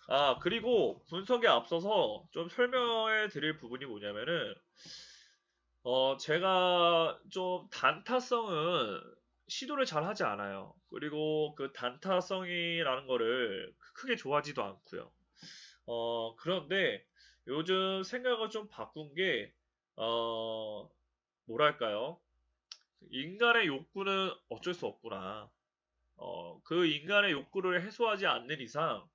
자, 그리고 분석에 앞서서 좀 설명해 드릴 부분이 뭐냐면은, 제가 좀 단타성은 시도를 잘 하지 않아요. 그리고 그 단타성이라는 거를 크게 좋아하지도 않고요. 그런데 요즘 생각을 좀 바꾼 게, 어, 뭐랄까요? 인간의 욕구는 어쩔 수 없구나. 그 인간의 욕구를 해소하지 않는 이상,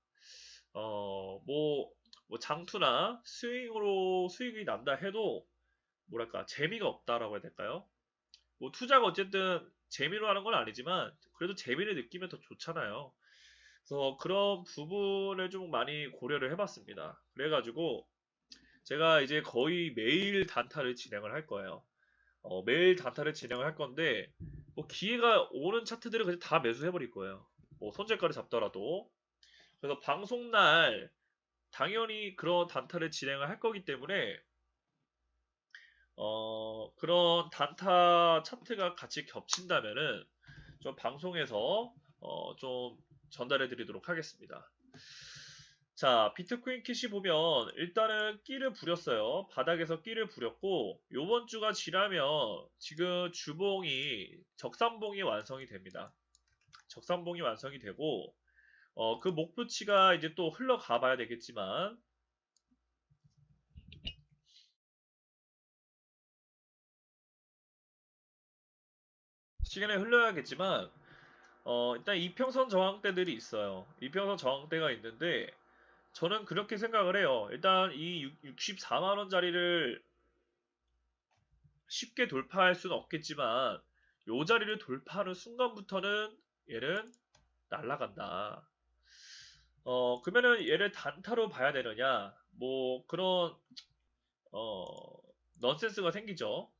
뭐 장투나 스윙으로 수익이 난다 해도, 뭐랄까, 재미가 없다라고 해야 될까요? 뭐 투자가 어쨌든 재미로 하는 건 아니지만, 그래도 재미를 느끼면 더 좋잖아요. 그래서 그런 부분을 좀 많이 고려를 해봤습니다. 그래가지고, 제가 이제 거의 매일 단타를 진행을 할 거예요. 매일 단타를 진행을 할 건데, 뭐 기회가 오는 차트들을 그냥 다 매수해버릴 거예요. 뭐 손절가를 잡더라도. 그래서 방송날 당연히 그런 단타를 진행을 할 거기 때문에 그런 단타 차트가 같이 겹친다면은 좀 방송에서 좀 전달해 드리도록 하겠습니다. 자, 비트코인 캐시 보면 일단은 끼를 부렸어요. 바닥에서 끼를 부렸고 요번 주가 지나면 지금 주봉이 적산봉이 완성이 됩니다. 적산봉이 완성이 되고 그 목표치가 이제 또 흘러가 봐야 되겠지만 시간에 흘러야겠지만 일단 이평선 저항대들이 있어요. 이평선 저항대가 있는데 저는 그렇게 생각을 해요. 일단 이 64만원짜리를 쉽게 돌파할 수는 없겠지만 요 자리를 돌파하는 순간부터는 얘는 날아간다. 그러면은 얘를 단타로 봐야 되느냐? 뭐 그런 어, 넌센스가 생기죠.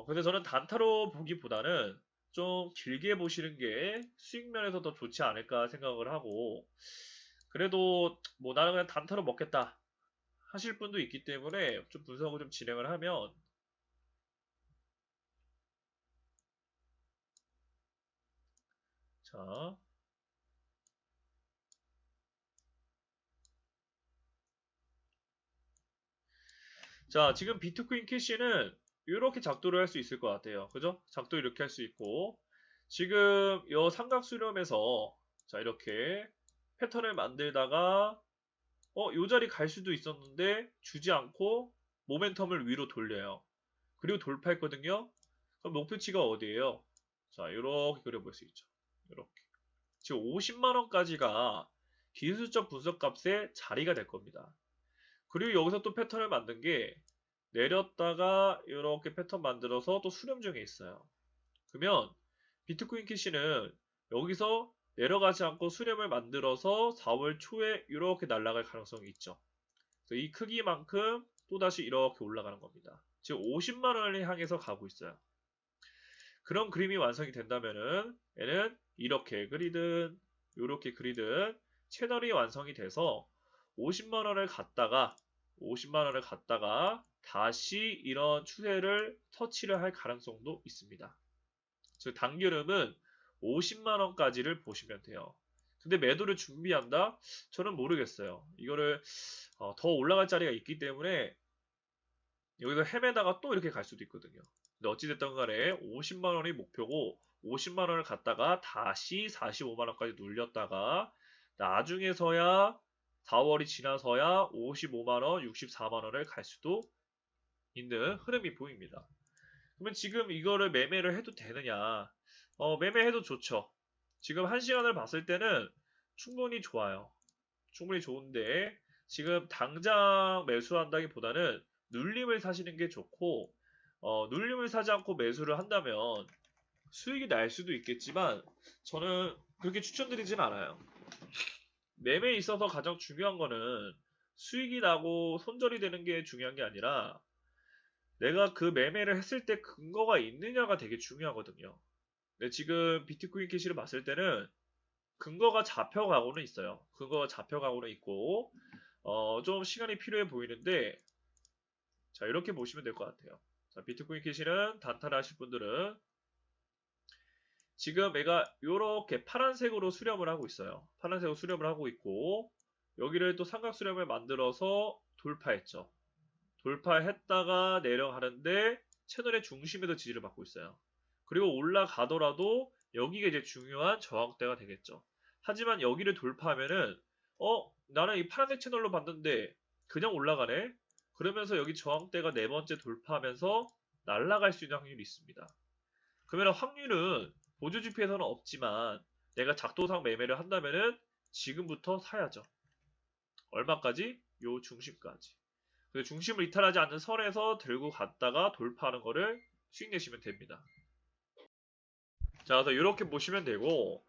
근데 저는 단타로 보기보다는 좀 길게 보시는 게 수익 면에서 더 좋지 않을까 생각을 하고 그래도 뭐 나는 그냥 단타로 먹겠다 하실 분도 있기 때문에 좀 분석을 좀 진행을 하면 자, 자 지금 비트코인 캐시는 이렇게 작도를 할 수 있을 것 같아요. 그죠? 작도 이렇게 할 수 있고 지금 이 삼각 수렴에서 자 이렇게 패턴을 만들다가 요 자리 갈 수도 있었는데 주지 않고 모멘텀을 위로 돌려요. 그리고 돌파했거든요. 그럼 목표치가 어디예요? 자, 이렇게 그려볼 수 있죠. 이렇게. 지금 50만 원까지가 기술적 분석값의 자리가 될 겁니다. 그리고 여기서 또 패턴을 만든 게 내렸다가 이렇게 패턴 만들어서 또 수렴 중에 있어요. 그러면 비트코인 캐시는 여기서 내려가지 않고 수렴을 만들어서 4월 초에 이렇게 날아갈 가능성이 있죠. 이 크기만큼 또다시 이렇게 올라가는 겁니다. 지금 50만 원을 향해서 가고 있어요. 그런 그림이 완성이 된다면은 얘는 이렇게 그리든 이렇게 그리든 채널이 완성이 돼서 50만 원을 갖다가 50만 원을 갖다가 다시 이런 추세를 터치를 할 가능성도 있습니다. 즉 단기름은 50만 원까지를 보시면 돼요. 근데 매도를 준비한다? 저는 모르겠어요. 이거를 더 올라갈 자리가 있기 때문에 여기서 헤매다가 또 이렇게 갈 수도 있거든요. 근데 어찌됐든 간에 50만 원이 목표고 50만 원을 갖다가 다시 45만 원까지 눌렸다가 나중에서야 4월이 지나서야 55만 원, 64만 원을 갈 수도 있는 흐름이 보입니다. 그러면 지금 이거를 매매를 해도 되느냐? 매매해도 좋죠. 지금 1시간을 봤을 때는 충분히 좋아요. 충분히 좋은데 지금 당장 매수한다기보다는 눌림을 사시는 게 좋고 눌림을 사지 않고 매수를 한다면 수익이 날 수도 있겠지만 저는 그렇게 추천드리진 않아요. 매매에 있어서 가장 중요한 거는 수익이 나고 손절이 되는 게 중요한 게 아니라 내가 그 매매를 했을 때 근거가 있느냐가 되게 중요하거든요. 근데 지금 비트코인 캐시를 봤을 때는 근거가 잡혀가고는 있어요. 근거가 잡혀가고는 있고 좀 시간이 필요해 보이는데 자 이렇게 보시면 될 것 같아요. 자 비트코인 캐시는 단타를 하실 분들은 지금 얘가 이렇게 파란색으로 수렴을 하고 있어요. 파란색으로 수렴을 하고 있고 여기를 또 삼각 수렴을 만들어서 돌파했죠. 돌파했다가 내려가는데 채널의 중심에도 지지를 받고 있어요. 그리고 올라가더라도 여기가 이제 중요한 저항대가 되겠죠. 하지만 여기를 돌파하면은 나는 이 파란색 채널로 봤는데 그냥 올라가네? 그러면서 여기 저항대가 네 번째 돌파하면서 날아갈 수 있는 확률이 있습니다. 그러면 확률은 보조지표에서는 없지만 내가 작도상 매매를 한다면은 지금부터 사야죠. 얼마까지? 요 중심까지. 그 중심을 이탈하지 않는 선에서 들고 갔다가 돌파하는 거를 수익 내시면 됩니다. 자, 그래서 이렇게 보시면 되고,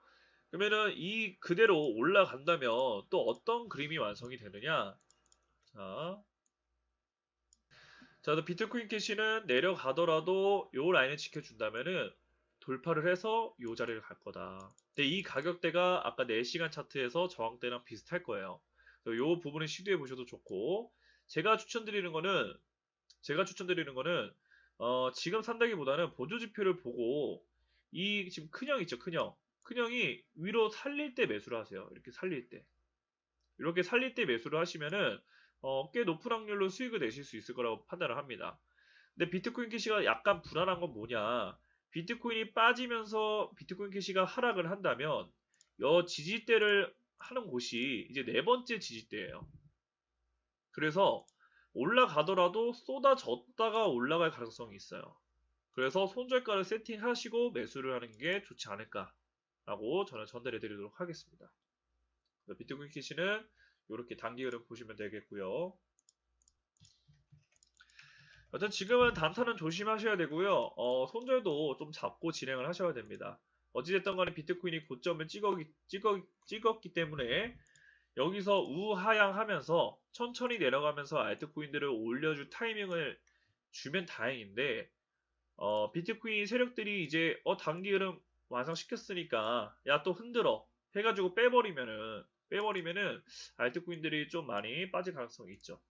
그러면은 이 그대로 올라간다면 또 어떤 그림이 완성이 되느냐? 자, 비트코인 캐시는 내려가더라도 요 라인을 지켜준다면은 돌파를 해서 요 자리를 갈 거다. 근데 이 가격대가 아까 4시간 차트에서 저항대랑 비슷할 거예요. 요 부분을 시도해 보셔도 좋고, 제가 추천드리는 거는 지금 산다기보다는 보조지표를 보고 이 지금 큰형 있죠, 큰형. 큰형이 위로 살릴 때 매수를 하세요. 이렇게 살릴 때. 이렇게 살릴 때 매수를 하시면은 꽤 높은 확률로 수익을 내실 수 있을 거라고 판단을 합니다. 근데 비트코인 캐시가 약간 불안한 건 뭐냐? 비트코인이 빠지면서 비트코인 캐시가 하락을 한다면 이 지지대를 하는 곳이 이제 네 번째 지지대예요. 그래서 올라가더라도 쏟아졌다가 올라갈 가능성이 있어요. 그래서 손절가를 세팅하시고 매수를 하는 게 좋지 않을까라고 저는 전달해 드리도록 하겠습니다. 비트코인 캐시는 이렇게 단기 흐름 보시면 되겠고요. 여튼 지금은 단타는 조심하셔야 되고요. 손절도 좀 잡고 진행을 하셔야 됩니다. 어찌됐든 간에 비트코인이 고점을 찍었기 때문에 여기서 우하향하면서 천천히 내려가면서 알트코인들을 올려줄 타이밍을 주면 다행인데 비트코인 세력들이 이제 단기 흐름 완성시켰으니까 야 또 흔들어 해가지고 빼버리면은 알트코인들이 좀 많이 빠질 가능성이 있죠.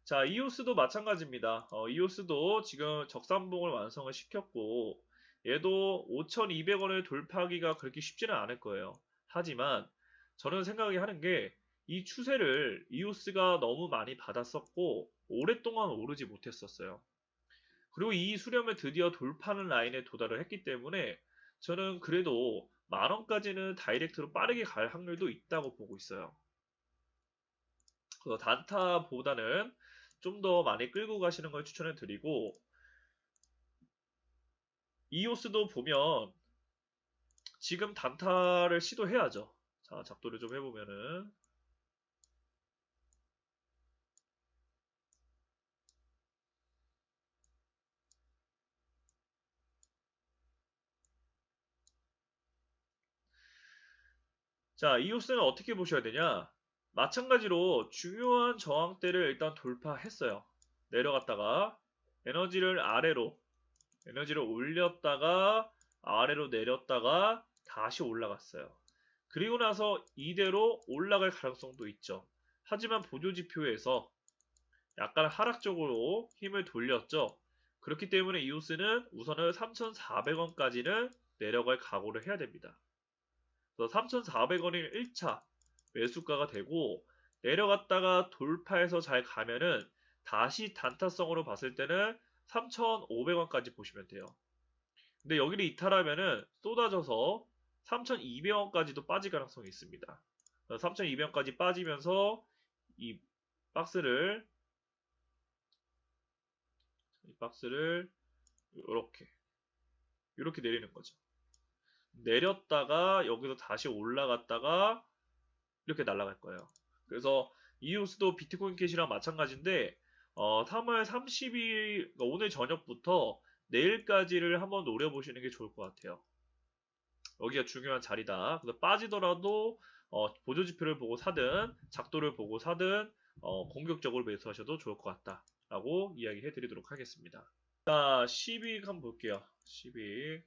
자, 이오스도 마찬가지입니다. 이오스도 지금 적산봉을 완성을 시켰고 얘도 5,200원을 돌파하기가 그렇게 쉽지는 않을 거예요. 하지만 저는 생각이 하는 게 이 추세를 이오스가 너무 많이 받았었고 오랫동안 오르지 못했었어요. 그리고 이 수렴을 드디어 돌파하는 라인에 도달을 했기 때문에 저는 그래도 만원까지는 다이렉트로 빠르게 갈 확률도 있다고 보고 있어요. 그래서 단타보다는 좀 더 많이 끌고 가시는 걸 추천해 드리고 이오스도 보면 지금 단타를 시도해야죠. 자, 작도를 좀 해보면은 자, 이오스는 어떻게 보셔야 되냐? 마찬가지로 중요한 저항대를 일단 돌파했어요. 내려갔다가 에너지를 올렸다가 아래로 내렸다가 다시 올라갔어요. 그리고 나서 이대로 올라갈 가능성도 있죠. 하지만 보조지표에서 약간 하락적으로 힘을 돌렸죠. 그렇기 때문에 이오스는 우선은 3,400원까지는 내려갈 각오를 해야 됩니다. 그래서 3,400원이 1차 매수가가 되고 내려갔다가 돌파해서 잘 가면은 다시 단타성으로 봤을 때는 3,500원까지 보시면 돼요. 근데 여기를 이탈하면은 쏟아져서 3,200원까지도 빠질 가능성이 있습니다. 3,200원까지 빠지면서 이 박스를 이렇게 내리는 거죠. 내렸다가 여기서 다시 올라갔다가 이렇게 날아갈 거예요. 그래서 이오스도 비트코인 캐시랑 마찬가지인데 3월 30일 오늘 저녁부터 내일까지를 한번 노려보시는 게 좋을 것 같아요. 여기가 중요한 자리다. 그래서 빠지더라도 보조지표를 보고 사든 작도를 보고 사든 공격적으로 매수하셔도 좋을 것 같다 라고 이야기해 드리도록 하겠습니다. 자, 12익 한번 볼게요. 12익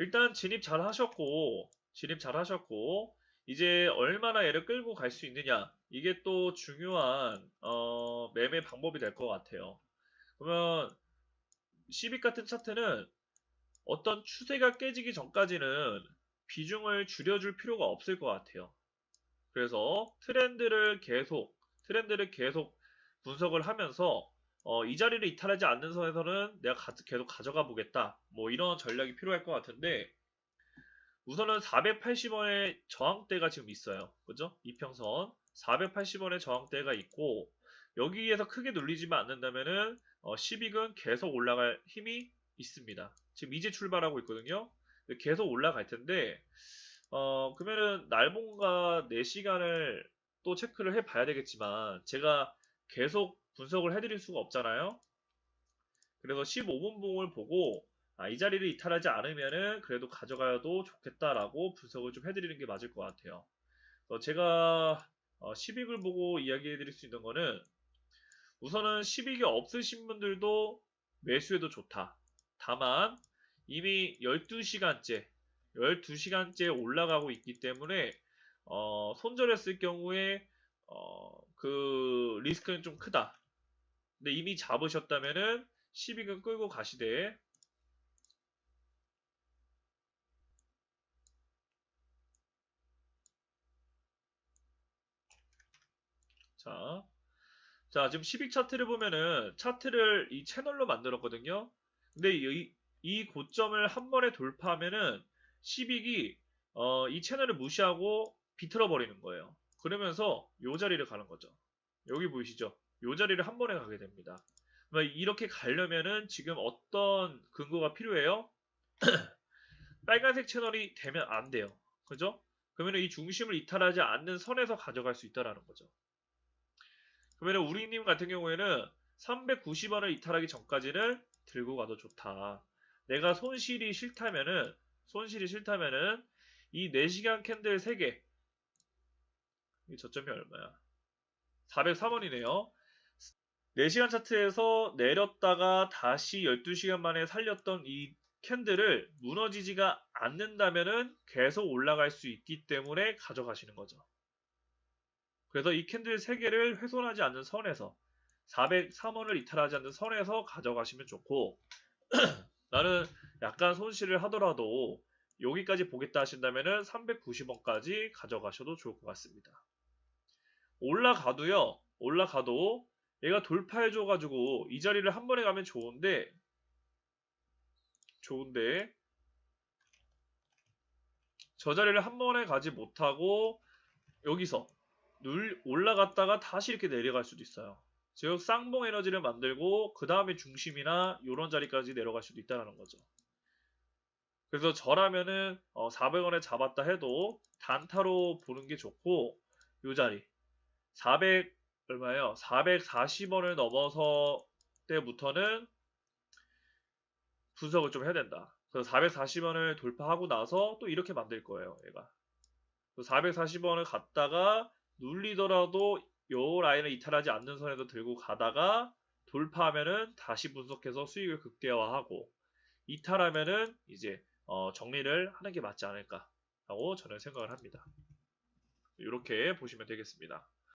일단 진입 잘 하셨고 이제 얼마나 얘를 끌고 갈 수 있느냐 이게 또 중요한 매매 방법이 될 것 같아요. 그러면 시빅 같은 차트는 어떤 추세가 깨지기 전까지는 비중을 줄여줄 필요가 없을 것 같아요. 그래서 트렌드를 계속 분석을 하면서 이 자리를 이탈하지 않는 선에서는 내가 계속 가져가 보겠다. 뭐 이런 전략이 필요할 것 같은데 우선은 480원의 저항대가 지금 있어요. 그죠? 이평선 480원의 저항대가 있고 여기에서 크게 눌리지만 않는다면은 10익은 계속 올라갈 힘이 있습니다. 지금 이제 출발하고 있거든요. 계속 올라갈 텐데 그러면은 날봉과 4시간을 또 체크를 해 봐야 되겠지만 제가 계속 분석을 해드릴 수가 없잖아요. 그래서 15분 봉을 보고 이 자리를 이탈하지 않으면은 그래도 가져가도 좋겠다라고 분석을 좀 해드리는 게 맞을 것 같아요. 제가 10익을 보고 이야기해 드릴 수 있는 거는 우선은 10익이 없으신 분들도 매수해도 좋다. 다만 이미 12시간째 올라가고 있기 때문에 손절했을 경우에 그 리스크는 좀 크다. 근데 이미 잡으셨다면은 10익은 끌고 가시되 자, 지금 10익 차트를 보면은 차트를 이 채널로 만들었거든요. 근데 이 고점을 한 번에 돌파하면은 10익이 이 채널을 무시하고 비틀어 버리는 거예요. 그러면서 요 자리를 가는 거죠. 여기 보이시죠? 요 자리를 한 번에 가게 됩니다. 이렇게 가려면은 지금 어떤 근거가 필요해요? 빨간색 채널이 되면 안 돼요. 그죠? 그러면 이 중심을 이탈하지 않는 선에서 가져갈 수 있다라는 거죠. 그러면 우리님 같은 경우에는 390원을 이탈하기 전까지는 들고 가도 좋다. 내가 손실이 싫다면은 이 4시간 캔들 3개, 이 저점이 얼마야? 403원이네요. 4시간 차트에서 내렸다가 다시 12시간 만에 살렸던 이 캔들을 무너지지가 않는다면은 계속 올라갈 수 있기 때문에 가져가시는 거죠. 그래서 이 캔들 3개를 훼손하지 않는 선에서 403원을 이탈하지 않는 선에서 가져가시면 좋고 나는 약간 손실을 하더라도 여기까지 보겠다 하신다면은 390원까지 가져가셔도 좋을 것 같습니다. 올라가도 얘가 돌파해줘가지고 이 자리를 한 번에 가면 좋은데 저 자리를 한 번에 가지 못하고 여기서 올라갔다가 다시 이렇게 내려갈 수도 있어요. 즉 쌍봉 에너지를 만들고 그 다음에 중심이나 이런 자리까지 내려갈 수도 있다는 거죠. 그래서 저라면은 400원에 잡았다 해도 단타로 보는 게 좋고 요 자리 400 얼마예요? 440원을 넘어서 때부터는 분석을 좀 해야 된다. 그래서 440원을 돌파하고 나서 또 이렇게 만들 거예요. 얘가 440원을 갔다가 눌리더라도 요 라인을 이탈하지 않는 선에서 들고 가다가 돌파하면은 다시 분석해서 수익을 극대화하고 이탈하면은 이제 정리를 하는 게 맞지 않을까 라고 저는 생각을 합니다. 이렇게 보시면 되겠습니다.